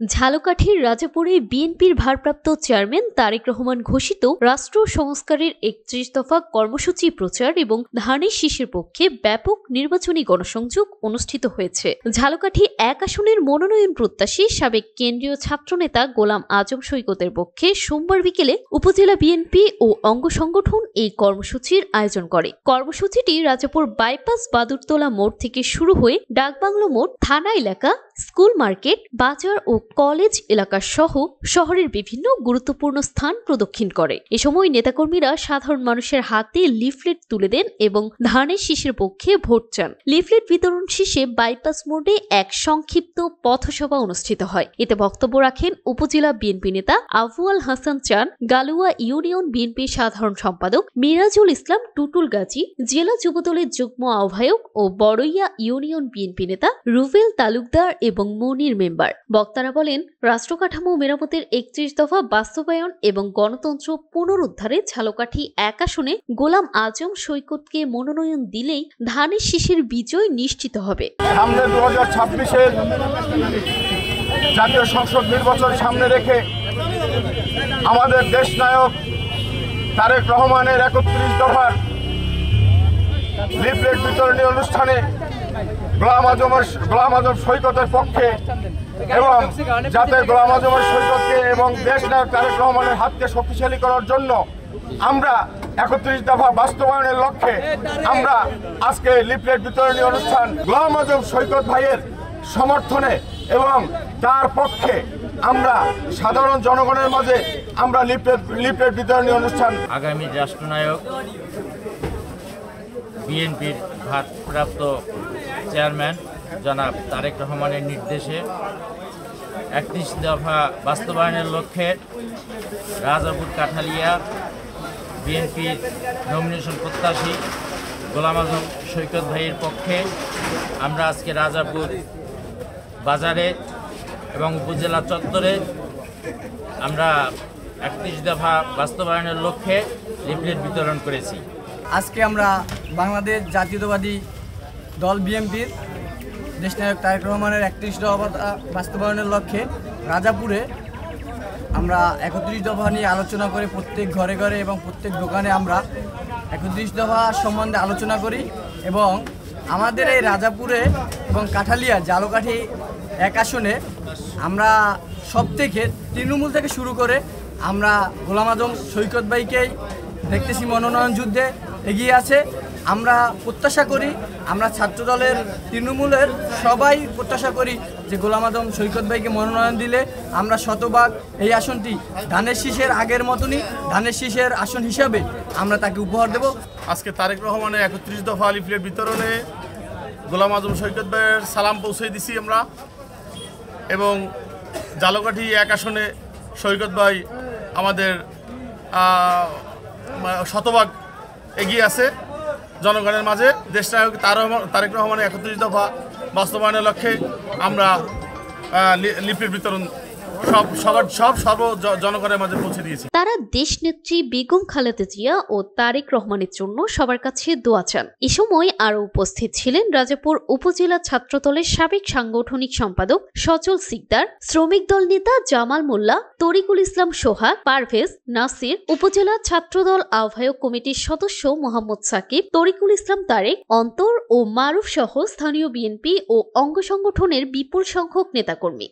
ঝালকাঠির রাজাপুরে বিএনপির ভারপ্রাপ্ত চেয়ারম্যান তারেক রহমান ঘোষিত রাষ্ট্র সংস্কারের ৩১ দফা কর্মসূচি প্রচার এবং ধানের শীষের পক্ষে ব্যাপক নির্বাচনী গণসংযোগ অনুষ্ঠিত হয়েছে। ঝালকাঠি ১ আসনের মনোনয়ন প্রত্যাশী সাবেক কেন্দ্রীয় ছাত্রনেতা গোলাম আজম সৈকতের পক্ষে সোমবার বিকেলে উপজেলা বিএনপি ও অঙ্গ সংগঠন এই কর্মসূচির আয়োজন করে। কর্মসূচিটি রাজাপুর বাইপাস বাদুরতলা মোড় থেকে শুরু হয়ে ডাকবাংলো মোড়, থানা এলাকা, স্কুল মার্কেট, বাজার ও কলেজ এলাকা সহ শহরের বিভিন্ন গুরুত্বপূর্ণ স্থান প্রদক্ষিণ করে। এ সময় নেতাকর্মীরা সাধারণ মানুষের হাতে লিফলেট তুলে দেন এবং ধানের শীষের পক্ষে ভোট চান। লিফলেট বিতরণ শেষে বাইপাস মোড়ে এক সংক্ষিপ্ত পথসভা অনুষ্ঠিত হয়। এতে বক্তব্য রাখেন উপজেলা বিএনপি নেতা আবুল হাসান চান, গালুয়া ইউনিয়ন বিএনপি সাধারণ সম্পাদক মিরাজুল ইসলাম টুটুল গাজী, জেলা যুবদলের যুগ্ম আহ্বায়ক ও বড়ইয়া ইউনিয়ন বিএনপি নেতা রুবেল তালুকদার এবং মনির মেম্বার। বক্তারা বলেন, রাষ্ট্র কাঠামো মেরামতের ৩১ দফা বাস্তবায়ন এবং গণতন্ত্র পুনরুদ্ধারে ঝালকাঠি ১ আসনে গোলাম আজম সৈকতকে মনোনয়ন দিলেই ধানের শীষের বিজয় নিশ্চিত হবে। সামনে ২০২৬-এর জাতীয় সংসদ নির্বাচন সামনে রেখে আমাদের দেশ নায়ক তারেক রহমানের ৩১ দফার লিফলেট বিতরণী অনুষ্ঠানে গোলাম আজম সৈকতের পক্ষে এবং যাতে গোলাম আজম সৈকতকে এবং দেশ নায়ক তারেক রহমানের হাতকে শক্তিশালী করার জন্য আমরা ৩১ দফা বাস্তবায়নের লক্ষ্যে আমরা আজকে লিফলেট বিতরণী অনুষ্ঠান গোলাম আজম সৈকত ভাইয়ের সমর্থনে এবং তার পক্ষে আমরা সাধারণ জনগণের মাঝে আমরা লিফলেট বিতরণী অনুষ্ঠান আগামী রাষ্ট্রনায়ক বিএনপির ভারপ্রাপ্ত চেয়ারম্যান জনাব তারেক রহমানের নির্দেশে ৩১ দফা বাস্তবায়নের লক্ষ্যে রাজাপুর কাঠালিয়া বিএনপির নমিনেশন প্রত্যাশী গোলাম আজম সৈকত ভাইয়ের পক্ষে আমরা আজকে রাজাপুর বাজারে এবং উপজেলা চত্বরে আমরা ৩১ দফা বাস্তবায়নের লক্ষ্যে লিফলেট বিতরণ করেছি। আজকে আমরা বাংলাদেশ জাতীয়তাবাদী দল বিএনপির দেশনায়ক তারেক রহমানের ৩১ দফা বাস্তবায়নের লক্ষ্যে রাজাপুরে আমরা ৩১ দফা নিয়ে আলোচনা করে প্রত্যেক ঘরে ঘরে এবং প্রত্যেক দোকানে আমরা ৩১ দফা সম্বন্ধে আলোচনা করি এবং আমাদের এই রাজাপুরে এবং কাঠালিয়া ঝালকাঠি ১ আসনে আমরা সব থেকে তৃণমূল থেকে শুরু করে আমরা গোলাম আজম সৈকত ভাইকেই দেখতেছি মনোনয়ন যুদ্ধে এগিয়ে আছে। আমরা প্রত্যাশা করি, আমরা ছাত্রদলের তৃণমূলের সবাই প্রত্যাশা করি যে গোলাম আজম সৈকত ভাইকে মনোনয়ন দিলে আমরা শতভাগ এই আসনটি ধানের শীষের আগের মতনই ধানের শীষের আসন হিসাবে আমরা তাকে উপহার দেব। আজকে তারেক রহমানের ৩১ দফা লিফলেট বিতরণে গোলাম আজম সৈকত ভাইয়ের সালাম পৌঁছে দিছি আমরা এবং ঝালকাঠি ১ আসনে সৈকত ভাই আমাদের শতভাগ এগিয়ে আছে জনগণের মাঝে। দেশনায়ক তারেক রহমানের ৩১ দফা বাস্তবায়নের লক্ষ্যে আমরা লিফলেট বিতরণ সর্ব জনগণের মাঝে পৌঁছে দিয়েছি। তারা দেশনেত্রী বেগম খালেদা জিয়া ও তারেক রহমানের জন্য সবার কাছে দোয়া চান। এ সময় আরও উপস্থিত ছিলেন রাজাপুর উপজেলা ছাত্রদলের সাবেক সাংগঠনিক সম্পাদক সচল সিকদার, শ্রমিক দল নেতা জামাল মোল্লা, তরিকুল ইসলাম সোহাগ, পারভেজ, নাসির, উপজেলা ছাত্রদল আহ্বায়ক কমিটির সদস্য মোহাম্মদ সাকিব, তরিকুল ইসলাম তারেক, অন্তর ও মারুফ সহ স্থানীয় বিএনপি ও অঙ্গ সংগঠনের বিপুল সংখ্যক নেতাকর্মী।